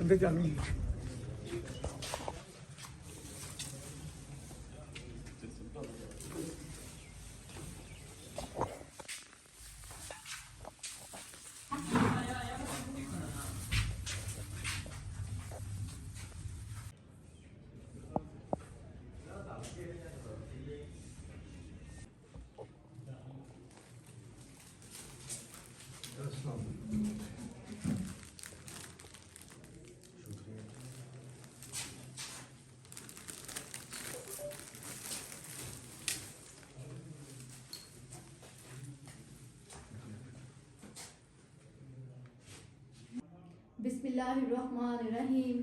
अंदर जाना बिस्मिल्लाहिर्रहमानिर्रहीम।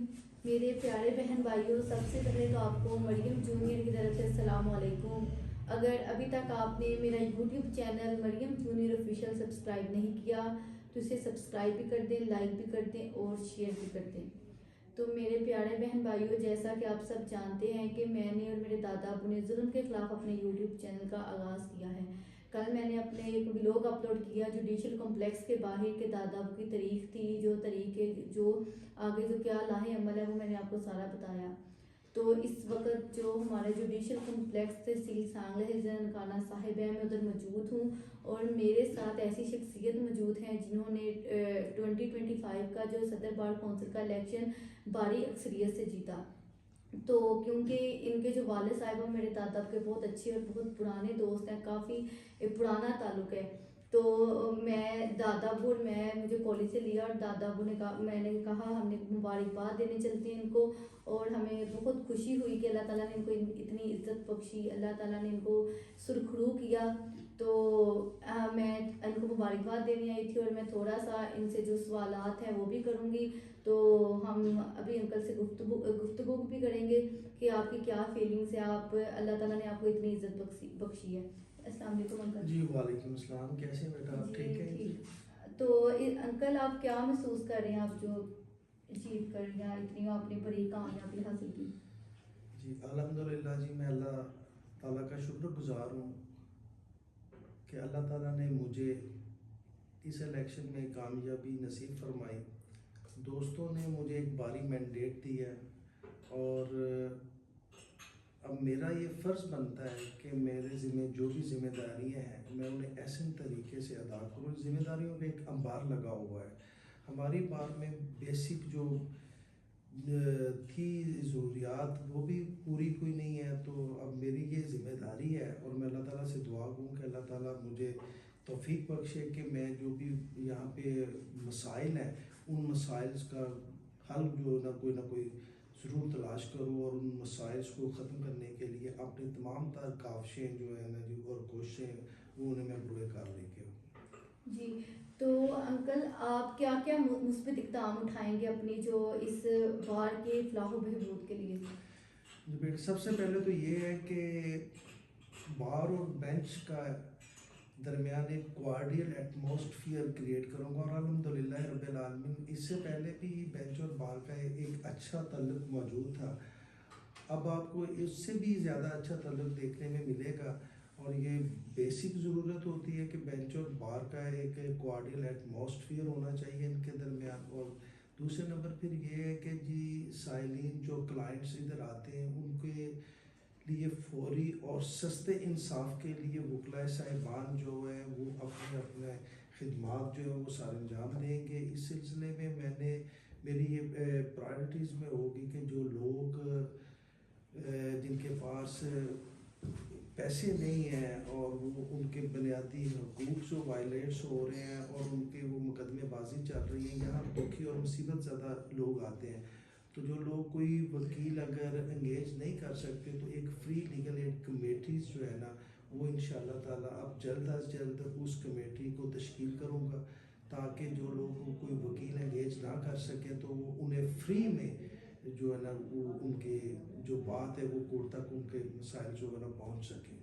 मेरे प्यारे बहन भाइयों, सबसे पहले तो आपको मरियम जूनियर की तरफ से अस्सलाम वालेकुम। अगर अभी तक आपने मेरा YouTube channel Maryam junior official subscribe नहीं किया तो इसे सब्सक्राइब भी कर दें, लाइक भी कर दें और शेयर भी कर दें। तो मेरे प्यारे बहन भाइयों, जैसा कि आप सब जानते हैं कि मैंने और मेरे दादा अबू ने जुल्म के ख़िलाफ़ अपने यूट्यूब चैनल का आगाज़ किया है। कल मैंने अपने एक व्लॉग अपलोड किया जुडिशल कॉम्प्लेक्स के बाहर के दादा अबू की तारीख थी, जो तरीके जो आगे जो क्या लाहे अमल है वो मैंने आपको सारा बताया। तो इस वक्त जो हमारे जुडिशल कॉम्प्लेक्स तहसील सांगला ननकाना साहिब है, मैं उधर मौजूद हूँ और मेरे साथ ऐसी शख्सियत मौजूद हैं जिन्होंने 2025 का जो सदर बार कौंसिल का इलेक्शन भारी अक्सरियत से जीता। तो क्योंकि इनके जो वालिद साहब मेरे दादा के बहुत अच्छे और बहुत पुराने दोस्त हैं, काफ़ी पुराना ताल्लुक़ है। तो मैं दादा अबू और मैं मुझे कॉलेज से लिया और दादा अबू ने कहा, मैंने कहा हमने मुबारकबाद देने चलते हैं इनको, और हमें बहुत खुशी हुई कि अल्लाह ताला ने इनको इतनी इज़्ज़त बख्शी, अल्लाह ताला ने इनको सुरखरू किया। तो मैं इनको मुबारकबाद देने आई थी और मैं थोड़ा सा इनसे जो सवालात हैं वो भी करूँगी। तो हम अभी अंकल से गुफ्तगू भी करेंगे कि आपकी क्या फीलिंग्स है, आप अल्लाह ताला ने आपको इतनी इज़्ज़त बख्शी है। अस्सलाम वालेकुम अंकल जी वालेकुम अस्सलाम। कैसे हैं बेटा आप? ठीक हैं जी? तो अंकल आप क्या महसूस कर रहे हैं, आप जो अचीव कर रहे हैं, इतनी आपने बड़ी कामयाबी हासिल की? जी अल्हम्दुलिल्लाह जी, मैं अल्लाह ताला का शुक्रगुजार हूँ कि अल्लाह ताला ने मुझे इस इलेक्शन में कामयाबी नसीब फरमाई। दोस्तों ने मुझे एक भारी मैंडेट दिया और अब मेरा ये फ़र्ज़ बनता है कि मेरे ज़िम्मे जो भी ज़िम्मेदारियाँ हैं मैं उन्हें ऐसे तरीके से अदा करूँ। ज़िम्मेदारियों का एक अंबार लगा हुआ है हमारी बार में, बेसिक जो थी ज़रूरियात वो भी पूरी हुई नहीं है। तो अब मेरी ये ज़िम्मेदारी है और मैं अल्लाह ताला से दुआ करूँ कि अल्लाह ताला मुझे तौफीक बख्शे कि मैं जो भी यहाँ पे मसाइल हैं उन मसाइल का हल जो ना कोई ज़रूर तलाश करूँ और उन मसाइल को ख़त्म करने के लिए अपनी तमाम तर काविशें जो है ना जी और कोशिशें वो उन्हें मैं पूरे कर लेके जी, तो अंकल आप क्या क्या मुस्बित इक़दाम उठाएंगे अपनी जो इस बार के फलाह बहबूद के लिए? जी बेटा, सबसे पहले तो ये है कि बार और बेंच का दरमियान एक कोआर्डियल एटमॉस्फेयर क्रिएट करूँगा और अल्हम्दुलिल्लाह रब्बिल आलमीन इससे पहले भी बेंच और बार का एक अच्छा ताल्लुक मौजूद था। अब आपको इससे भी ज़्यादा अच्छा ताल्लुक देखने में मिलेगा और ये बेसिक ज़रूरत होती है कि बेंच और बार का एक कोआर्डियल एटमॉस्फेयर होना चाहिए इनके दरमियान। और दूसरे नंबर फिर ये है कि जी साइलिन जो क्लाइंट्स इधर आते हैं उनके लिए फौरी और सस्ते इंसाफ के लिए वकला साहिबान जो है वो अपने अपने खिदमात जो है वो सारे अंजाम देंगे। इस सिलसिले में मैंने मेरी ये प्रायोरिटीज़ में होगी कि जो लोग जिनके पास पैसे नहीं हैं और वो उनके बुनियादी हकूक़ जो वायलेट्स हो रहे हैं और उनके वो मुकदमेबाजी चल रही है, यहाँ दुखी और मुसीबत ज़्यादा लोग आते हैं। तो जो लोग कोई वकील अगर एंगेज नहीं कर सकते तो एक फ्री लीगल एड कमेटीज़ जो है ना वो इंशाल्लाह ताला अब जल्द अज जल्द उस कमेटी को तश्कील करूँगा ताकि जो लोग कोई वकील एंगेज ना कर सकें तो वो उन्हें फ्री में जो है ना वो उनके जो बात है वो कोर्ट तक उनके मसाइल जो है ना पहुँच सकें।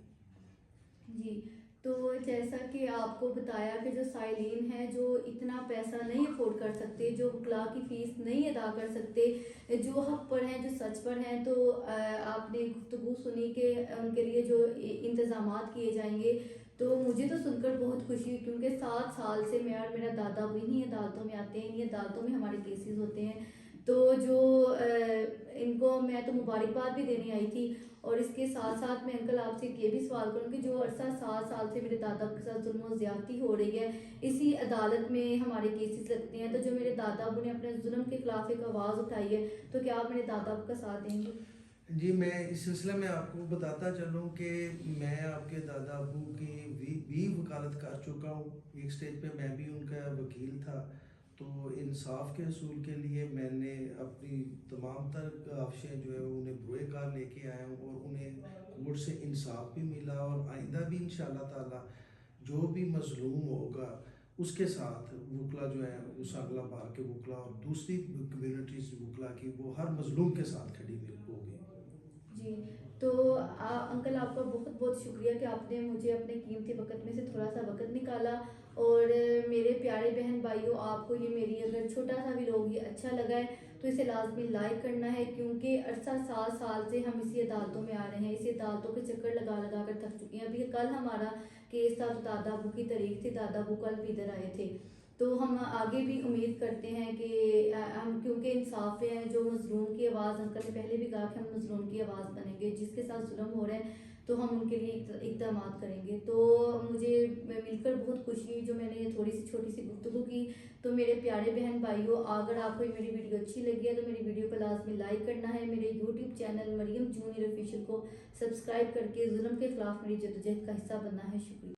जी, تو جیسا کہ آپ کو بتایا کہ جو سائلین ہیں جو اتنا پیسہ نہیں افورڈ کر سکتے، جو وکلاء کی فیس نہیں ادا کر سکتے، جو حق پر ہیں، جو سچ پر ہیں، تو آپ نے گفتگو سنی کہ ان کے لیے جو انتظامات کیے جائیں گے، تو مجھے تو سن کر بہت خوشی ہوئی، کیونکہ 7 سال سے میں اور میرا دادا بھی انہیں عدالتوں میں آتے ہیں، انہیں عدالتوں میں ہمارے کیسز ہوتے ہیں، تو جو ان کو میں تو مبارکباد بھی دینے آئی تھی۔ اور اس کے ساتھ ساتھ میں انکل آپ سے یہ بھی سوال کروں کہ جو عرصہ 7 سال سے میرے دادا کے ساتھ ظلم و زیادتی ہو رہی ہے، اسی عدالت میں ہمارے کیسز لگتے ہیں، تو جو میرے دادا ابو نے اپنے ظلم کے خلاف ایک آواز اٹھائی ہے، تو کیا آپ میرے دادا ابو کا ساتھ دیں گے؟ جی، میں اس سلسلے میں آپ کو بتاتا چلوں کہ میں آپ کے دادا ابو کی بھی وکالت کر چکا ہوں، ایک سٹیج پہ میں بھی ان کا وکیل تھا، تو انصاف کے حصول کے لیے میں نے اپنی تمام تر کاوشیں جو ہے انہیں بروئے کار لے کے آیا ہوں، اور انہیں کورٹ سے انصاف بھی ملا، اور آئندہ بھی انشاءاللہ تعالی جو بھی مظلوم ہوگا اس کے ساتھ وکلا جو ہے اس اگلا بار کے وکلا اور دوسری کمیونٹیز وکلا کی، وہ ہر مظلوم کے ساتھ کھڑی ہوگی۔ جی، تو انکل آپ کا بہت بہت شکریہ کہ آپ نے مجھے اپنے قیمتی وقت میں سے تھوڑا سا وقت نکالا، اور میرے پیارے بہن بھائیوں، آپ کو یہ میری اگر چھوٹا سا بھی لوگ یہ اچھا لگا ہے تو اسے لازمی لائک کرنا ہے، کیونکہ عرصہ 7 سال سے ہم اسی عدالتوں میں آ رہے ہیں، اسی عدالتوں کے چکر لگا لگا کر تھک چکے ہیں۔ ابھی کل ہمارا کیس تھا، تو دادا ابو کی تاریخ تھی، دادا ابو کل بھی ادھر آئے تھے، تو ہم آگے بھی امید کرتے ہیں کہ ہم، کیونکہ انصاف ہیں، جو مظلوم کی آواز، انکل نے پہلے بھی کہا کہ ہم مظلوم کی آواز بنیں گے، جس کے ساتھ ظلم ہو رہا ہے تو ہم ان کے لیے اقدامات کریں گے۔ تو مجھے مل کر بہت خوشی ہوئی، جو میں نے یہ تھوڑی سی چھوٹی سی گفتگو کی۔ تو میرے پیارے بہن بھائیوں، اگر آپ کو میری ویڈیو اچھی لگی ہے تو میری ویڈیو کو لازمی لائک کرنا ہے، میرے یوٹیوب چینل مریم جونیئر آفیشیل کو سبسکرائب کر کے ظلم کے خلاف میری جدوجہد کا حصہ بننا ہے۔ شکریہ۔